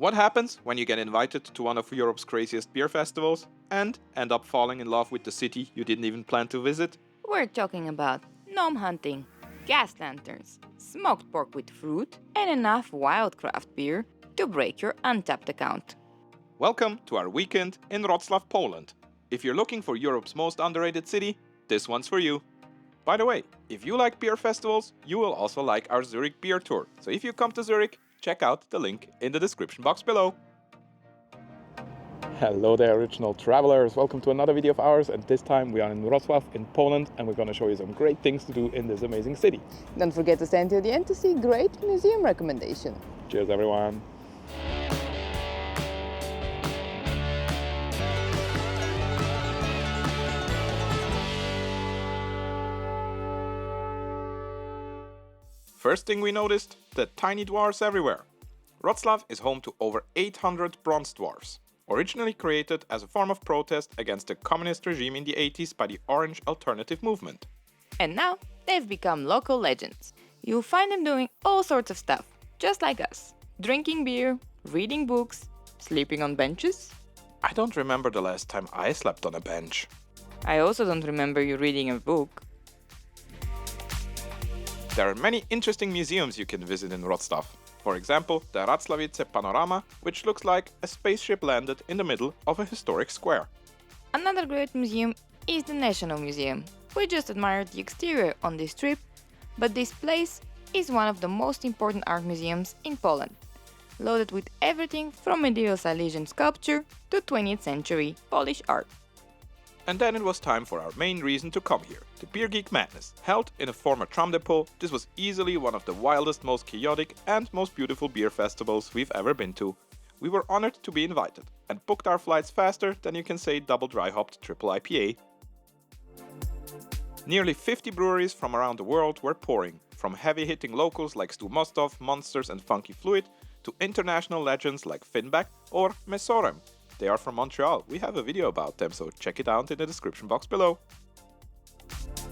What happens when you get invited to one of Europe's craziest beer festivals and end up falling in love with the city you didn't even plan to visit? We're talking about gnome hunting, gas lanterns, smoked pork with fruit, and enough wild craft beer to break your Untapped account. Welcome to our weekend in Wrocław, Poland. If you're looking for Europe's most underrated city, this one's for you. By the way, if you like beer festivals, you will also like our Zurich beer tour. So if you come to Zurich, check out the link in the description box below. Hello there, original travelers. Welcome to another video of ours, and this time we are in Wrocław in Poland, and we're going to show you some great things to do in this amazing city. Don't forget to stay until the end to see great museum recommendation. Cheers, everyone. First thing we noticed, the tiny dwarfs everywhere. Wrocław is home to over 800 bronze dwarfs, originally created as a form of protest against the communist regime in the 80s by the Orange Alternative Movement. And now they've become local legends. You'll find them doing all sorts of stuff, just like us. Drinking beer, reading books, sleeping on benches. I don't remember the last time I slept on a bench. I also don't remember you reading a book. There are many interesting museums you can visit in Wrocław. For example, the Wrocławice Panorama, which looks like a spaceship landed in the middle of a historic square. Another great museum is the National Museum. We just admired the exterior on this trip, but this place is one of the most important art museums in Poland, loaded with everything from medieval Silesian sculpture to 20th century Polish art. And then it was time for our main reason to come here, the Beer Geek Madness. Held in a former tram depot, this was easily one of the wildest, most chaotic and most beautiful beer festivals we've ever been to. We were honored to be invited and booked our flights faster than you can say double dry hopped triple IPA. Nearly 50 breweries from around the world were pouring, from heavy-hitting locals like Stu Mostów, Monsters and Funky Fluid, to international legends like Finback or Mesorem. They are from Montreal. We have a video about them, so check it out in the description box below.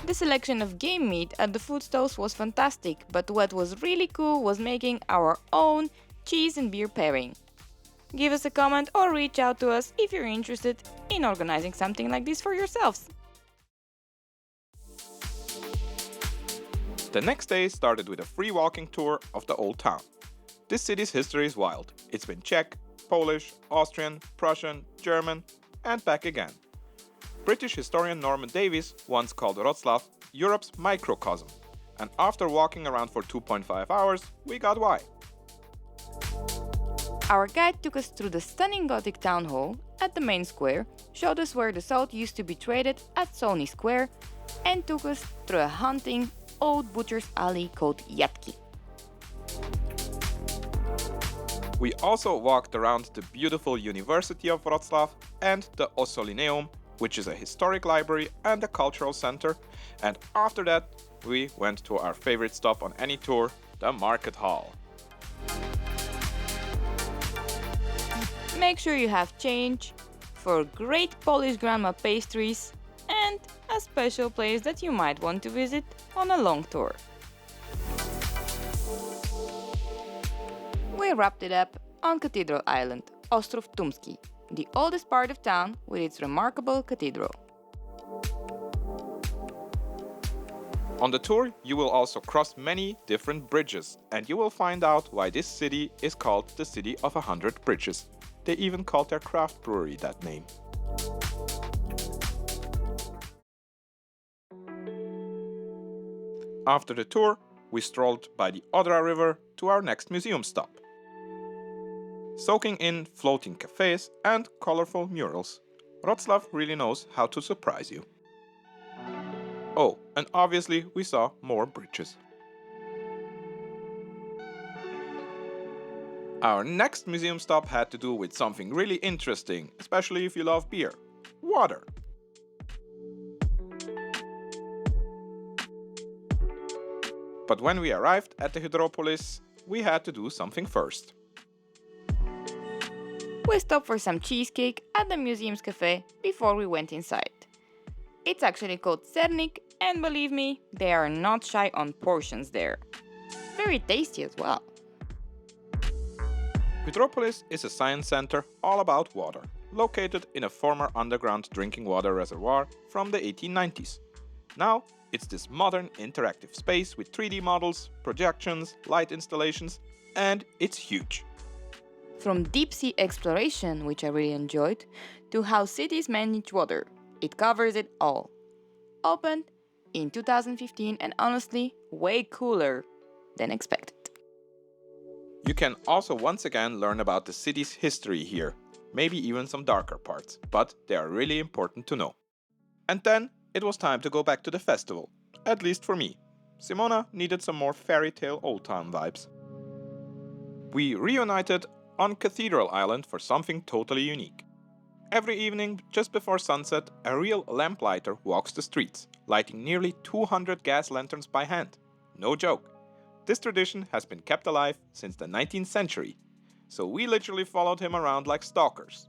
The selection of game meat at the food stalls was fantastic, but what was really cool was making our own cheese and beer pairing. Give us a comment or reach out to us if you're interested in organizing something like this for yourselves. The next day started with a free walking tour of the old town. This city's history is wild. It's been Czech, Polish, Austrian, Prussian, German, and back again. British historian Norman Davies once called Wrocław Europe's microcosm, and after walking around for 2.5 hours, we got why. Our guide took us through the stunning Gothic town hall at the main square, showed us where the salt used to be traded at Solny Square, and took us through a haunting old butcher's alley called Jatki. We also walked around the beautiful University of Wrocław and the Ossolineum, which is a historic library and a cultural center, and after that we went to our favorite stop on any tour, the Market Hall. Make sure you have change for great Polish grandma pastries and a special place that you might want to visit on a long tour. We wrapped it up on Cathedral Island, Ostrów Tumski, the oldest part of town with its remarkable cathedral. On the tour, you will also cross many different bridges, and you will find out why this city is called the City of 100 Bridges. They even called their craft brewery that name. After the tour, we strolled by the Odra River to our next museum stop. Soaking in floating cafes and colorful murals, Wrocław really knows how to surprise you. Oh, and obviously we saw more bridges. Our next museum stop had to do with something really interesting, especially if you love beer: water. But when we arrived at the Hydropolis, we had to do something first. We stopped for some cheesecake at the museum's cafe before we went inside. It's actually called Sernik, and believe me, they are not shy on portions there. Very tasty as well. Hydropolis is a science center all about water, located in a former underground drinking water reservoir from the 1890s. Now, it's this modern interactive space with 3D models, projections, light installations, and it's huge. From deep sea exploration, which I really enjoyed, to how cities manage water, it covers it all. Opened in 2015 and honestly, way cooler than expected. You can also once again learn about the city's history here, maybe even some darker parts, but they are really important to know. And then it was time to go back to the festival, at least for me. Simona needed some more fairy tale old town vibes. We reunited on Cathedral Island for something totally unique. Every evening, just before sunset, a real lamplighter walks the streets, lighting nearly 200 gas lanterns by hand. No joke. This tradition has been kept alive since the 19th century, so we literally followed him around like stalkers.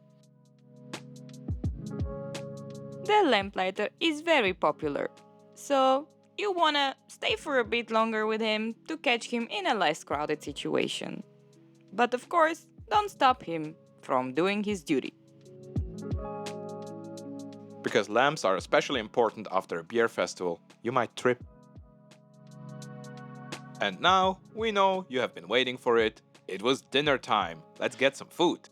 The Lamplighter is very popular, so you wanna stay for a bit longer with him to catch him in a less crowded situation. But of course, don't stop him from doing his duty. Because lamps are especially important after a beer festival, you might trip. And now, we know you have been waiting for it. It was dinner time. Let's get some food.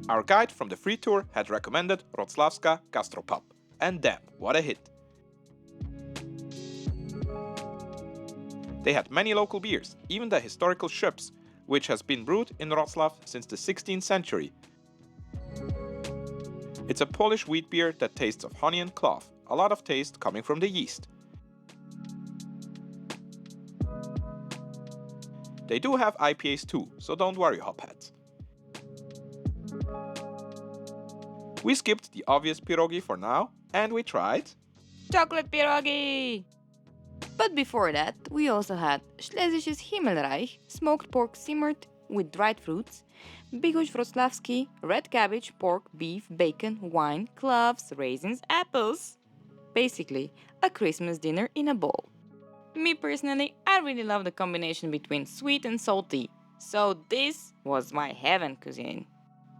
Our guide from the free tour had recommended Wroclawska Gastropub. And damn, what a hit. They had many local beers, even the historical Szyps, which has been brewed in Wrocław since the 16th century. It's a Polish wheat beer that tastes of honey and cloth, a lot of taste coming from the yeast. They do have IPAs too, so don't worry, hopheads. We skipped the obvious pierogi for now, and we tried Chocolate pierogi! But before that, we also had Schlesisches Himmelreich, smoked pork simmered with dried fruits, Bigos Wrocławski, red cabbage, pork, beef, bacon, wine, cloves, raisins, apples. Basically, a Christmas dinner in a bowl. Me personally, I really love the combination between sweet and salty, so this was my heaven cuisine.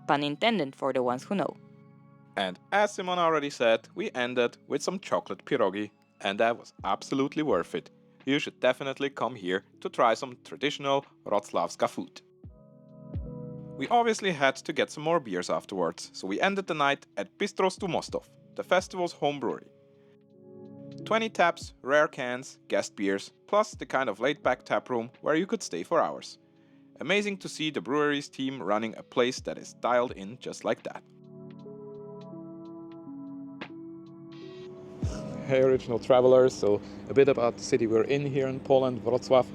Pun intended for the ones who know. And as Simona already said, we ended with some chocolate pierogi, and that was absolutely worth it. You should definitely come here to try some traditional Wrocławska food. We obviously had to get some more beers afterwards, so we ended the night at Bistro Stu Mostów, the festival's home brewery. 20 taps, rare cans, guest beers, plus the kind of laid-back tap room where you could stay for hours. Amazing to see the brewery's team running a place that is dialed in just like that. Hey original travelers, so a bit about the city we're in here in Poland, Wrocław.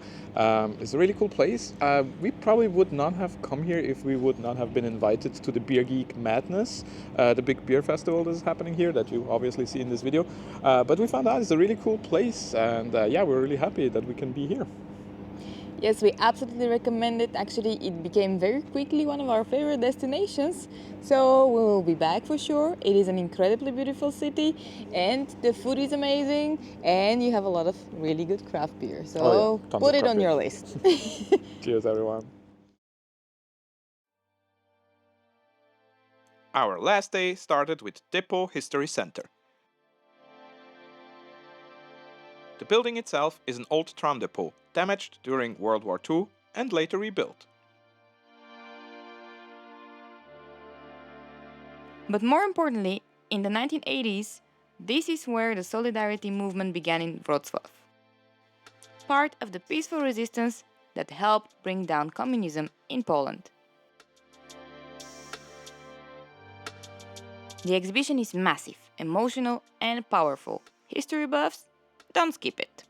It's a really cool place. We probably would not have come here if we would not have been invited to the Beer Geek Madness, the big beer festival that is happening here that you obviously see in this video. But we found out it's a really cool place, and yeah, we're really happy that we can be here. Yes, we absolutely recommend it. Actually, it became very quickly one of our favorite destinations. So we will be back for sure. It is an incredibly beautiful city and the food is amazing and you have a lot of really good craft beer. So put it on your list. Cheers, everyone. Our last day started with Depot History Center. The building itself is an old tram depot, damaged during World War II and later rebuilt. But more importantly, in the 1980s, this is where the Solidarity movement began in Wrocław. Part of the peaceful resistance that helped bring down communism in Poland. The exhibition is massive, emotional and powerful. History buffs, don't skip it.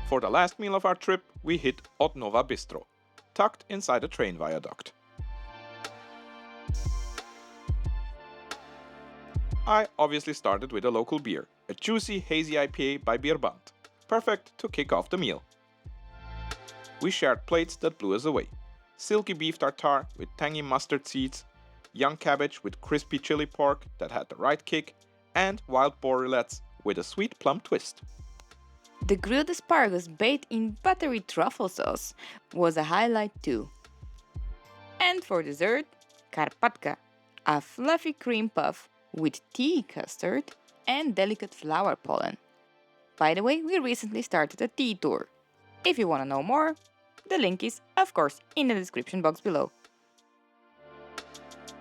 For the last meal of our trip, we hit OdNowa Bistro, tucked inside a train viaduct. I obviously started with a local beer, a juicy hazy IPA by Bierband, perfect to kick off the meal. We shared plates that blew us away. Silky beef tartare with tangy mustard seeds, young cabbage with crispy chili pork that had the right kick, and wild boar rillettes with a sweet plum twist. The grilled asparagus bathed in buttery truffle sauce was a highlight too. And for dessert, karpatka, a fluffy cream puff with tea custard and delicate flower pollen. By the way, we recently started a tea tour. If you want to know more, the link is, of course, in the description box below.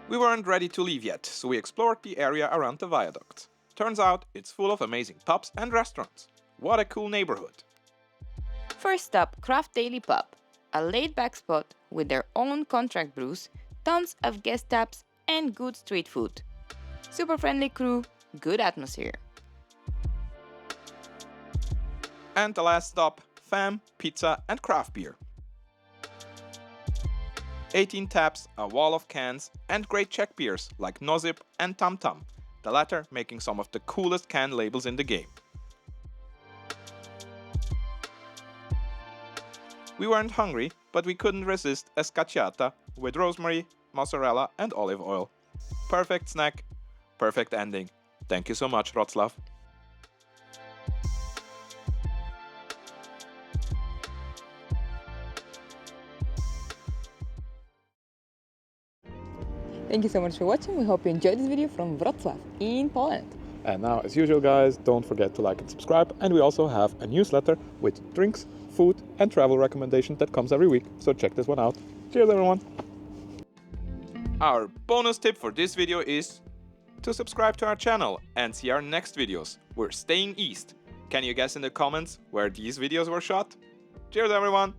We weren't ready to leave yet, so we explored the area around the viaduct. Turns out it's full of amazing pubs and restaurants. What a cool neighborhood! First up, Kraft Daily Pub, a laid-back spot with their own contract brews, tons of guest taps, and good street food. Super friendly crew, good atmosphere. And the last stop, fam, pizza and craft beer. 18 taps, a wall of cans, and great Czech beers like Nozip and Tam Tam, the latter making some of the coolest can labels in the game. We weren't hungry, but we couldn't resist a scacciata with rosemary, mozzarella and olive oil. Perfect snack, perfect ending. Thank you so much, Wrocław. Thank you so much for watching. We hope you enjoyed this video from Wrocław in Poland. And now, as usual, guys, don't forget to like and subscribe. And we also have a newsletter with drinks, food, and travel recommendations that comes every week. So check this one out. Cheers, everyone! Our bonus tip for this video is to subscribe to our channel and see our next videos. We're staying east. Can you guess in the comments where these videos were shot? Cheers, everyone!